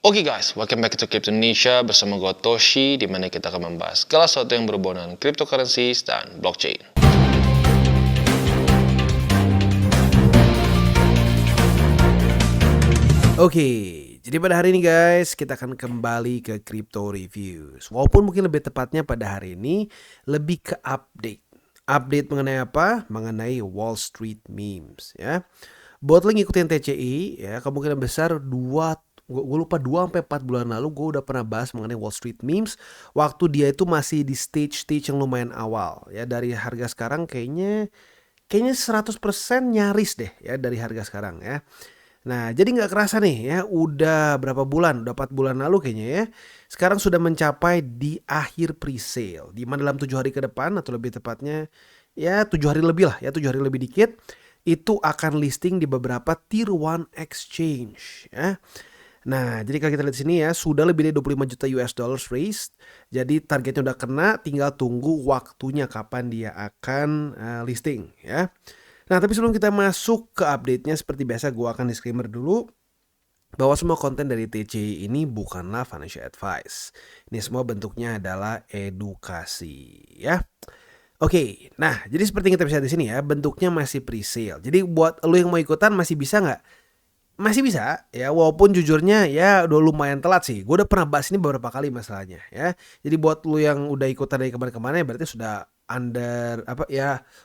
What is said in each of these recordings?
Oke guys, welcome back to Crypto Indonesia bersama gue Toshi, di mana kita akan membahas segala sesuatu yang berhubungan dengan cryptocurrencies dan blockchain. Oke, jadi pada hari ini guys, kita akan kembali ke Crypto Reviews. Walaupun mungkin lebih tepatnya pada hari ini lebih ke update. Update mengenai apa? Mengenai Wall Street memes ya. Buat lo ngikutin TCI ya, kemungkinan besar gue lupa 2-4 bulan lalu gue udah pernah bahas mengenai Wall Street memes waktu dia itu masih di stage yang lumayan awal ya. Dari harga sekarang kayaknya 100% nyaris deh ya dari harga sekarang ya. Nah, jadi nggak kerasa nih ya, udah berapa bulan, udah 4 bulan lalu kayaknya ya. Sekarang sudah mencapai di akhir pre-sale, di mana dalam 7 hari ke depan atau lebih tepatnya ya 7 hari lebih lah ya, 7 hari lebih dikit, itu akan listing di beberapa Tier 1 exchange ya. Nah, jadi kalau kita lihat sini ya, sudah lebih dari 25 juta US dollars raised. Jadi targetnya udah kena, tinggal tunggu waktunya kapan dia akan listing ya. Nah, tapi sebelum kita masuk ke update-nya, seperti biasa gue akan disclaimer dulu bahwa semua konten dari TCI ini bukanlah financial advice. Ini semua bentuknya adalah edukasi ya. Oke, nah jadi seperti yang kita bisa di sini ya, bentuknya masih pre-sale. Jadi buat lo yang mau ikutan masih bisa nggak? Masih bisa ya, walaupun jujurnya ya udah lumayan telat sih. Gue udah pernah bahas ini beberapa kali masalahnya ya. Jadi buat lu yang udah ikutan dari kemarin-kemarin ya berarti sudah under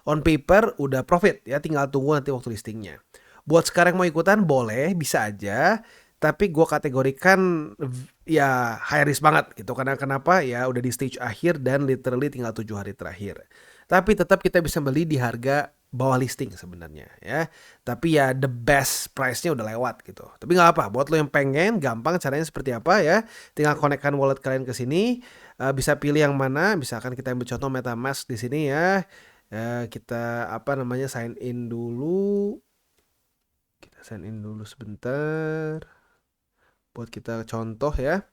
on paper udah profit ya, tinggal tunggu nanti waktu listingnya. Buat sekarang mau ikutan boleh, bisa aja. Tapi gue kategorikan ya high risk banget gitu. Karena kenapa ya udah di stage akhir dan literally tinggal 7 hari terakhir. Tapi tetap kita bisa beli di harga bawah listing sebenarnya ya. Tapi ya the best price-nya udah lewat gitu. Tapi nggak apa, buat lo yang pengen, gampang caranya seperti apa ya. Tinggal connect-kan wallet kalian ke sini, bisa pilih yang mana. Misalkan kita ambil contoh MetaMask di sini ya. Kita sign in dulu. Kita sign in dulu sebentar. Buat kita contoh ya.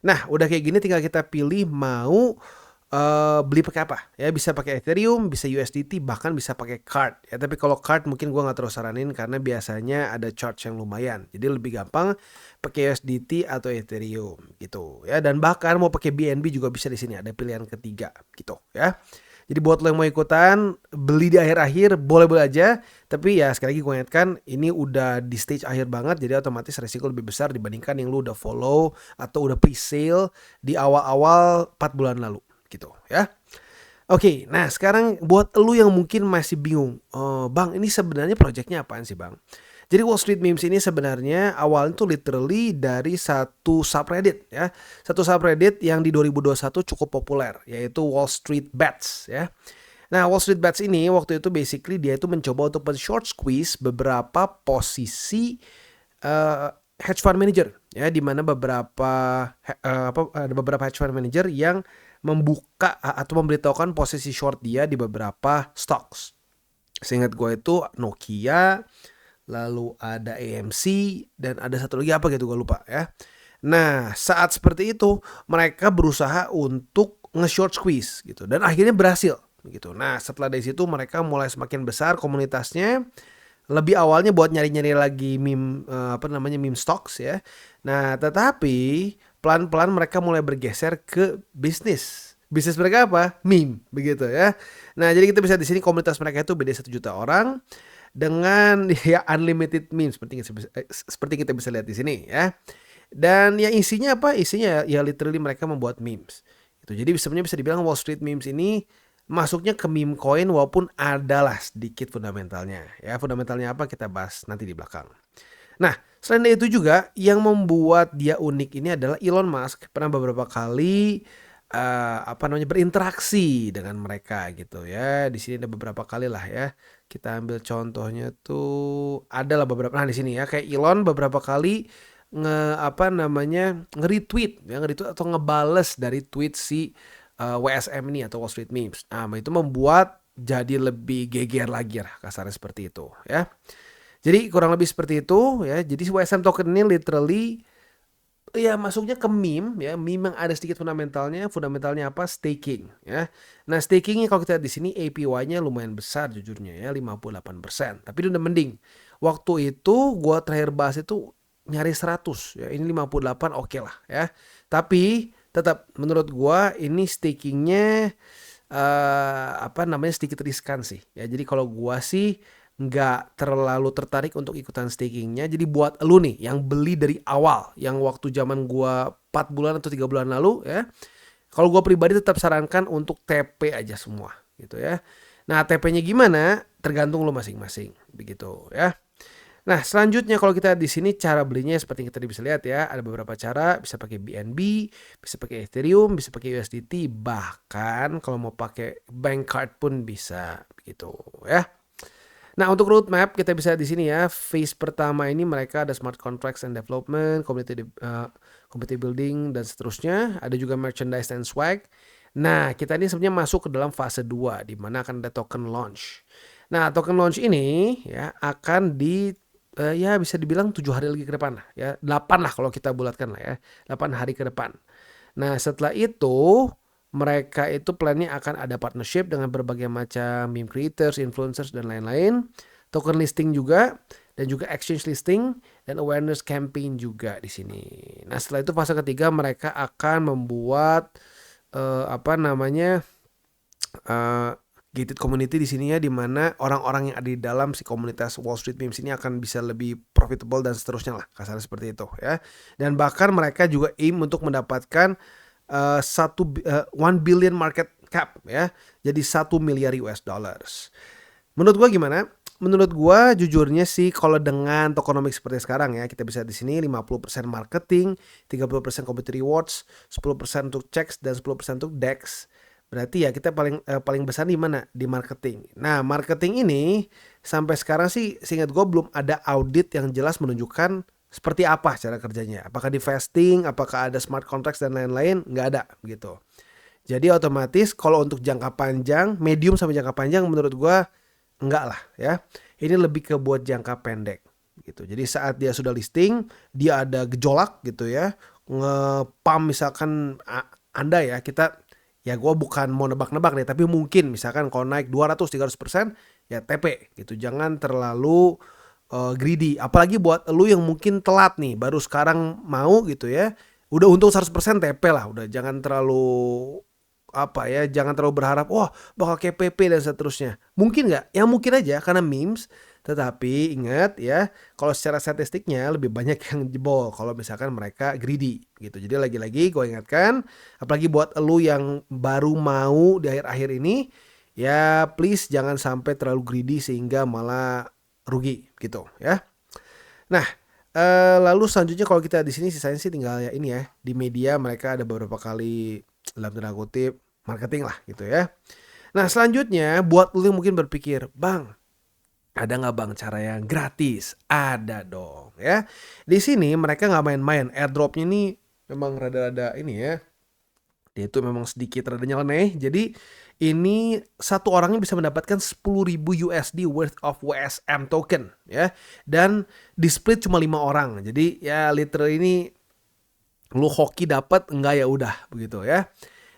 Nah, udah kayak gini tinggal kita pilih mau beli pakai apa ya, bisa pakai Ethereum, bisa USDT, bahkan bisa pakai card ya. Tapi kalau card mungkin gue nggak terus saranin karena biasanya ada charge yang lumayan, jadi lebih gampang pakai USDT atau Ethereum gitu ya. Dan bahkan mau pakai BNB juga bisa, di sini ada pilihan ketiga gitu ya. Jadi buat lo yang mau ikutan beli di akhir-akhir boleh-boleh aja. Tapi ya sekali lagi gue ingatkan, ini udah di stage akhir banget, jadi otomatis resiko lebih besar dibandingkan yang lo udah follow atau udah pre-sale di awal-awal 4 bulan lalu gitu ya. Oke, nah sekarang buat lu yang mungkin masih bingung, Bang ini sebenarnya projectnya apaan sih Bang? Jadi Wall Street Memes ini sebenarnya awalnya tuh literally dari satu subreddit ya. Satu subreddit yang di 2021 cukup populer, yaitu Wall Street Bets ya. Nah, Wall Street Bets ini waktu itu basically dia itu mencoba untuk short squeeze beberapa posisi hedge fund manager ya, di mana ada beberapa hedge fund manager yang membuka atau memberitahukan posisi short dia di beberapa stocks. Seingat gue itu Nokia, lalu ada AMC, dan ada satu lagi apa gitu gue lupa ya. Nah, saat seperti itu mereka berusaha untuk nge-short squeeze gitu, dan akhirnya berhasil gitu. Nah, setelah dari situ mereka mulai semakin besar komunitasnya. Lebih awalnya buat nyari-nyari lagi meme meme stocks ya. Nah, tetapi pelan-pelan mereka mulai bergeser ke bisnis. Bisnis mereka apa? Meme begitu ya. Nah, jadi kita bisa di sini komunitas mereka itu beda 1 juta orang dengan ya unlimited meme seperti kita bisa lihat di sini ya. Dan yang isinya apa? Isinya ya literally mereka membuat memes. Itu. Jadi sebenarnya bisa dibilang Wall Street Memes ini masuknya ke meme coin, walaupun adalah sedikit fundamentalnya ya. Fundamentalnya apa kita bahas nanti di belakang. Nah, selain itu juga yang membuat dia unik ini adalah Elon Musk pernah beberapa kali berinteraksi dengan mereka gitu ya. Di sini ada beberapa kali lah ya. Kita ambil contohnya tuh adalah beberapa, nah di sini ya, kayak Elon beberapa kali nge-retweet atau ngebales dari tweet si WSM ini atau Wall Street Memes. Nah, itu membuat jadi lebih geger lagi lah, kasarnya seperti itu ya. Jadi kurang lebih seperti itu ya. Jadi WSM token ini literally ya masuknya ke meme ya. Meme yang ada sedikit fundamentalnya. Fundamentalnya apa? Staking ya. Nah, stakingnya kalau kita lihat di sini APY-nya lumayan besar jujurnya ya, 58%. Tapi itu udah mending. Waktu itu gua terakhir bahas itu nyaris 100 ya. Ini 58 oke lah ya. Tapi tetap menurut gua ini stakingnya sedikit riskan sih ya. Jadi kalau gua sih nggak terlalu tertarik untuk ikutan stakingnya. Jadi buat lu nih yang beli dari awal, yang waktu zaman gua 4 bulan atau 3 bulan lalu ya, kalau gua pribadi tetap sarankan untuk TP aja semua gitu ya. Nah, TP-nya gimana? Tergantung lu masing-masing begitu ya. Nah, selanjutnya kalau kita di sini cara belinya seperti yang kita bisa lihat ya, ada beberapa cara, bisa pakai BNB, bisa pakai Ethereum, bisa pakai USDT, bahkan kalau mau pakai bank card pun bisa gitu ya. Nah, untuk roadmap kita bisa di sini ya. Phase pertama ini mereka ada smart contracts and development, community building dan seterusnya. Ada juga merchandise and swag. Nah, kita ini sebenarnya masuk ke dalam fase 2 di mana akan ada token launch. Nah, token launch ini ya akan ya bisa dibilang 7 hari lagi ke depan lah ya. 8 lah kalau kita bulatkan lah ya. 8 hari ke depan. Nah, setelah itu mereka itu plannya akan ada partnership dengan berbagai macam meme creators, influencers dan lain-lain. Token listing juga dan juga exchange listing dan awareness campaign juga di sini. Nah, setelah itu fase ketiga mereka akan membuat gated community di sini ya, di mana orang-orang yang ada di dalam si komunitas Wall Street Memes ini akan bisa lebih profitable dan seterusnya lah, kasarnya seperti itu ya. Dan bahkan mereka juga aim untuk mendapatkan 1 billion market cap ya. Jadi 1 miliar US dollars. Menurut gua gimana? Menurut gua jujurnya sih kalau dengan tokenomics seperti sekarang ya, kita bisa di sini 50% marketing, 30% community rewards, 10% untuk checks dan 10% untuk DEX. Berarti ya kita paling besar di mana? Di marketing. Nah, marketing ini sampai sekarang sih seingat gue belum ada audit yang jelas menunjukkan seperti apa cara kerjanya. Apakah di vesting, apakah ada smart contracts dan lain-lain, nggak ada gitu. Jadi otomatis kalau untuk jangka panjang, medium sampai jangka panjang menurut gue enggak lah ya. Ini lebih ke buat jangka pendek gitu. Jadi saat dia sudah listing, dia ada gejolak gitu ya. Nge-pump misalkan Anda ya, ya gue bukan mau nebak-nebak nih, tapi mungkin misalkan kalau naik 200-300% ya TP gitu. Jangan terlalu greedy. Apalagi buat lu yang mungkin telat nih, baru sekarang mau gitu ya. Udah untung 100% TP lah. Udah jangan terlalu jangan terlalu berharap wah bakal KPP dan seterusnya. Mungkin nggak? Ya mungkin aja karena memes. Tetapi ingat ya, kalau secara statistiknya lebih banyak yang jebol kalau misalkan mereka greedy gitu. Jadi lagi-lagi gue ingatkan, apalagi buat elu yang baru mau di akhir-akhir ini, ya please jangan sampai terlalu greedy sehingga malah rugi gitu ya. Nah, lalu selanjutnya kalau kita di sini sisanya sih tinggal ya ini ya, di media mereka ada beberapa kali dalam tanda kutip marketing lah gitu ya. Nah, selanjutnya buat lu yang mungkin berpikir, "Bang, ada nggak bang cara yang gratis?" Ada dong ya. Di sini mereka nggak main-main. Airdropnya ini memang rada-rada ini ya. Dia itu memang sedikit rada nyeleneh. Jadi ini satu orangnya bisa mendapatkan 10.000 USD worth of WSM token ya. Dan di split cuma 5 orang. Jadi ya literally ini lu hoki dapat enggak ya udah begitu ya.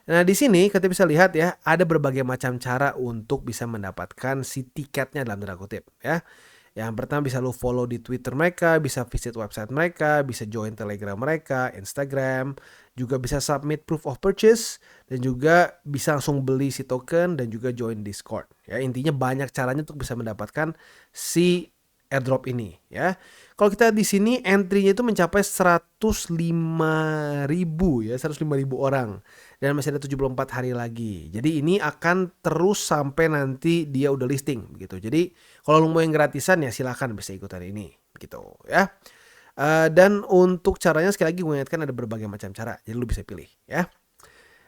Nah, di sini kita bisa lihat ya, ada berbagai macam cara untuk bisa mendapatkan si tiketnya dalam tanda kutip ya. Yang pertama bisa lu follow di Twitter mereka, bisa visit website mereka, bisa join Telegram mereka, Instagram, juga bisa submit proof of purchase dan juga bisa langsung beli si token dan juga join Discord. Ya, intinya banyak caranya untuk bisa mendapatkan si airdrop ini ya. Kalau kita di sini entry-nya itu mencapai 105.000 ya, 105.000 orang. Dan masih ada 74 hari lagi. Jadi ini akan terus sampai nanti dia udah listing gitu. Jadi kalau lu mau yang gratisan ya silakan bisa ikutan ini gitu ya. Dan untuk caranya sekali lagi gue ingatkan ada berbagai macam cara. Jadi lu bisa pilih ya.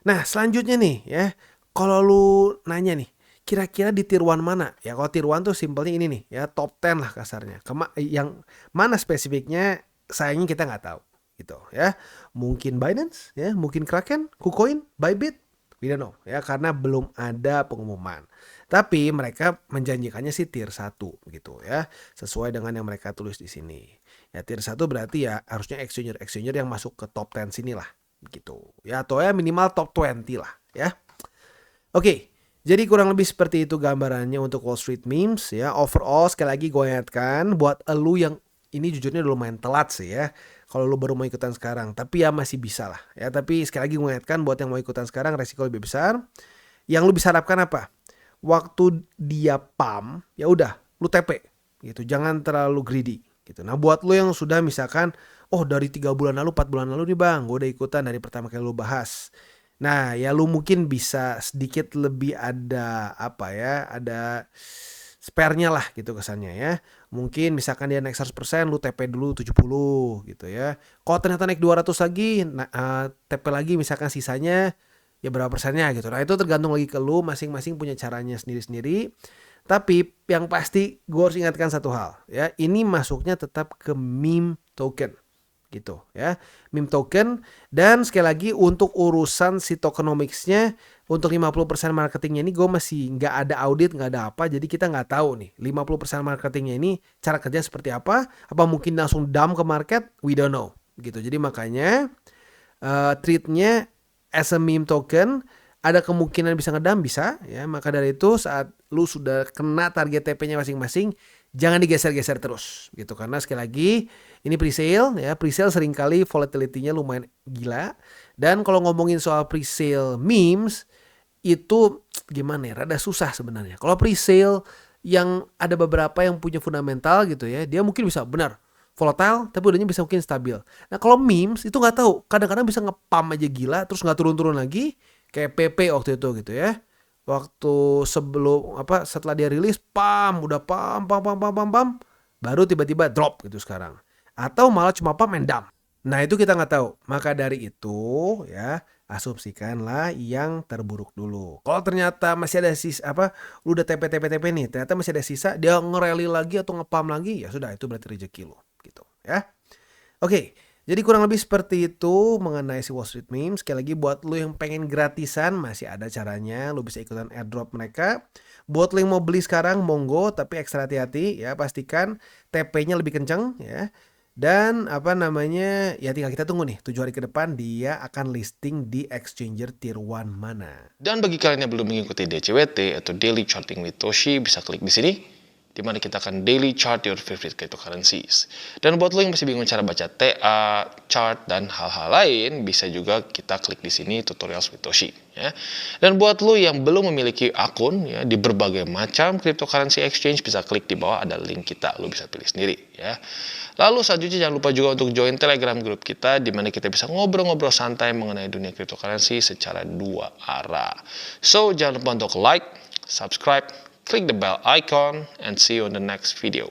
Nah, selanjutnya nih ya. Kalau lu nanya nih, kira-kira di tier 1 mana? Ya kalau tier 1 tuh simpelnya ini nih ya, top 10 lah kasarnya. Yang mana spesifiknya sayangnya kita nggak tahu gitu ya. Mungkin Binance ya, mungkin Kraken, KuCoin, Bybit, we don't know ya, karena belum ada pengumuman. Tapi mereka menjanjikannya sih tier 1 gitu ya, sesuai dengan yang mereka tulis di sini. Ya tier 1 berarti ya harusnya exchanger yang masuk ke top 10 sini lah gitu. Ya atau ya minimal top 20 lah ya. Oke. Jadi kurang lebih seperti itu gambarannya untuk Wall Street Memes ya. Overall sekali lagi gue ingatkan buat elu yang ini jujurnya udah lumayan telat sih ya. Kalau lu baru mau ikutan sekarang, tapi ya masih bisa lah ya. Tapi sekali lagi gue ingatkan buat yang mau ikutan sekarang resiko lebih besar. Yang lu bisa harapkan apa? Waktu dia pump, ya udah lu TP gitu. Jangan terlalu greedy gitu. Nah, buat lu yang sudah misalkan oh dari 3 bulan lalu, 4 bulan lalu nih Bang, gue udah ikutan dari pertama kali lu bahas. Nah, ya lu mungkin bisa sedikit lebih ada apa ya, ada spare-nya lah gitu kesannya ya. Mungkin misalkan dia naik 100%, lu TP dulu 70 gitu ya. Kalau ternyata naik 200 lagi, TP lagi misalkan sisanya ya berapa persennya gitu. Nah, itu tergantung lagi ke lu, masing-masing punya caranya sendiri-sendiri. Tapi yang pasti gue harus ingatkan satu hal ya, ini masuknya tetap ke meme token gitu ya, meme token. Dan sekali lagi untuk urusan si tokenomics-nya, untuk 50% marketingnya ini gue masih nggak ada audit, nggak ada apa, jadi kita nggak tahu nih 50% marketingnya ini cara kerja seperti apa mungkin langsung dump ke market, we don't know gitu. Jadi makanya treatnya as a meme token, ada kemungkinan bisa ngedam, bisa ya. Maka dari itu saat lu sudah kena target TP-nya masing-masing, jangan digeser-geser terus gitu. Karena sekali lagi ini presale ya, presale seringkali volatility-nya lumayan gila. Dan kalau ngomongin soal presale memes itu gimana ya, rada susah sebenarnya. Kalau presale yang ada beberapa yang punya fundamental gitu ya, dia mungkin bisa benar volatile tapi udahnya bisa mungkin stabil. Nah, kalau memes itu nggak tahu, kadang-kadang bisa ngepam aja gila terus nggak turun-turun lagi. Kayak PP waktu itu gitu ya. Waktu setelah dia rilis, udah pam, baru tiba-tiba drop gitu sekarang. Atau malah cuma pam and dump. Nah, itu kita nggak tahu. Maka dari itu ya, asumsikanlah yang terburuk dulu. Kalau ternyata masih ada lu udah TP nih, ternyata masih ada sisa, dia ngerally lagi atau ngepam lagi, ya sudah, itu berarti rezeki lu gitu ya. Oke. Jadi kurang lebih seperti itu mengenai si Wall Street Meme. Sekali lagi buat lu yang pengen gratisan masih ada caranya, lu bisa ikutan airdrop mereka. Buat lu yang mau beli sekarang monggo, tapi ekstra hati-hati ya, pastikan TP-nya lebih kenceng ya. Dan ya tinggal kita tunggu nih 7 hari ke depan dia akan listing di exchanger tier 1 mana. Dan bagi kalian yang belum mengikuti DCWT atau Daily Charting with Toshi, bisa klik di sini, di mana kita akan daily chart your favorite cryptocurrencies. Dan buat lo yang masih bingung cara baca TA, chart, dan hal-hal lain, bisa juga kita klik di sini tutorials with Toshi. Ya. Dan buat lo yang belum memiliki akun ya, di berbagai macam cryptocurrency exchange, bisa klik di bawah ada link kita, lo bisa pilih sendiri. Ya. Lalu selanjutnya jangan lupa juga untuk join Telegram grup kita, di mana kita bisa ngobrol-ngobrol santai mengenai dunia cryptocurrency secara 2 arah. So, jangan lupa untuk like, subscribe, click the bell icon, and see you on the next video.